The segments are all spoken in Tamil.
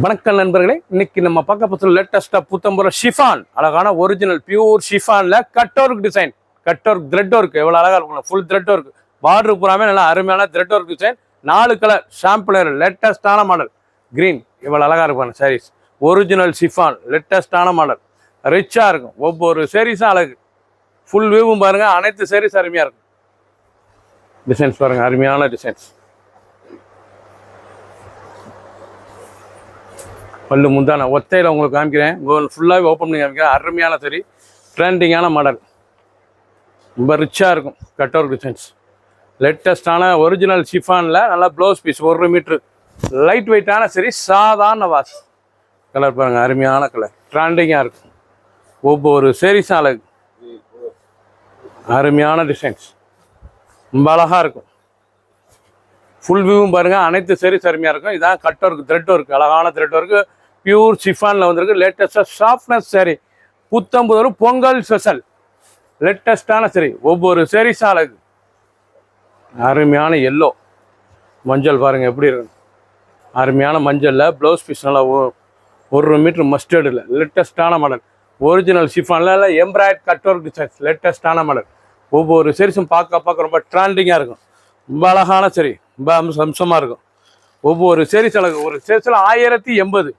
வணக்கம் நண்பர்களே, இன்னைக்கு நம்ம பார்க்க போகிற லேட்டஸ்டா புத்தம்புற ஷிஃபான், அழகான ஒரிஜினல் பியூர் ஷிஃபான்ல cut work design, cut work thread work எவ்வளவு அழகா இருக்கும். ஃபுல் த்ரெட் ஒர்க், பார்டர் பூராமே நல்லா அருமையான த்ரெட் ஒர்க் டிசைன். 4 கலர் ஷாம்பிளர், லேட்டஸ்டான மாடல் கிரீன், எவ்வளவு அழகா இருக்கும் சாரீஸ். ஒரிஜினல் ஷிஃபான், லேட்டஸ்டான மாடல், ரிச்சா இருக்கும். ஒவ்வொரு சாரீஸும் அழகு. ஃபுல் வியூவும் பாருங்க, அனைத்து சாரீஸ் அருமையா இருக்கும். டிசைன்ஸ் பாருங்க, அருமையான டிசைன்ஸ். பல்லு முந்தான ஒத்தையில் உங்களுக்கு காமிக்கிறேன். ஃபுல்லாகவே ஓப்பன் பண்ணி காமிக்கிறேன். அருமையான சரி, ட்ரெண்டிங்கான மாடல், ரொம்ப ரிச்சாக இருக்கும். கட் ஒர்க் டிசைன்ஸ், லேட்டஸ்டான ஒரிஜினல் ஷிஃபானில் நல்லா ப்ளவுஸ் பீஸ் 1 மீட்ரு, லைட் வெயிட்டான சரி, சாதாரண வாஷ். கலர் பாருங்கள், அருமையான கலர், ட்ரெண்டிங்காக இருக்கும். ஒவ்வொரு சேரீஸும் அழகு, அருமையான டிசைன்ஸ், ரொம்ப அழகாக இருக்கும். ஃபுல் வியூவும் பாருங்கள், அனைத்து சாரீஸ் அருமையாக இருக்கும். இதான் கட் ஒர்க் த்ரெட் ஒர்க், அழகான த்ரெட் ஒர்க்கு, பியூர் ஷிஃபானில் வந்திருக்கு. லேட்டஸ்ட்டாக சாஃப்ட்னஸ் சாரி, புத்தம்புதூர் பொங்கல் ஸ்பெஷல், லேட்டஸ்டான சரி. ஒவ்வொரு சாரீஸும் அழகு, அருமையான எல்லோ மஞ்சள் பாருங்கள் எப்படி இருக்கு. அருமையான மஞ்சளில் ப்ளவுஸ் பீஸ் நல்லா 1 மீட்ரு மஸ்டர்டில், லேட்டஸ்டான மாடல். ஒரிஜினல் ஷிஃபானில் எம்ப்ராய்ட் கட் ஒர்க் டிசைன்ஸ், லேட்டஸ்டான மாடல். ஒவ்வொரு சாரீஸும் பார்க்க ரொம்ப ட்ரெண்டிங்காக இருக்கும். ரொம்ப அழகான சரி, ரொம்ப அம்சமாக இருக்கும். ஒவ்வொரு சேரீஸ் அழகு. ஒரு சேரீஸில் 1080,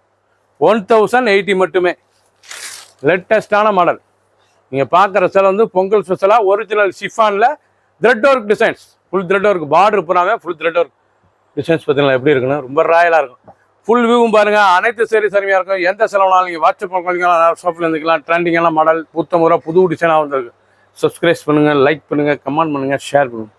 1080 மட்டுமே. லேட்டஸ்டான மாடல். நீங்கள் பார்க்குற சேலை வந்து பொங்கல் ஸ்பெஷலாக ஒரிஜினல் ஷிஃபானில் thread work designs, full thread work, border போனாவே ஃபுல் த்ரெட் ஒர்க் டிசைன்ஸ் பார்த்தீங்களா எப்படி இருக்குன்னு, ரொம்ப ராயலாக இருக்கும். ஃபுல் வியூவும் பாருங்கள், அனைத்து சேரீஸ் அருமையாக இருக்கும். எந்த செலவுனாலும் நீங்கள் வாட்ஸ்அப் பண்ணிக்கலாம், ஷாப்பில் இருந்துக்கலாம். ட்ரெண்டிங்கான மாடல், புத்த முறை புது டிசைனாக வந்துருக்கு. சப்ஸ்கிரைப் பண்ணுங்கள், லைக் பண்ணுங்கள், கமெண்ட் பண்ணுங்கள், ஷேர் பண்ணுங்கள்.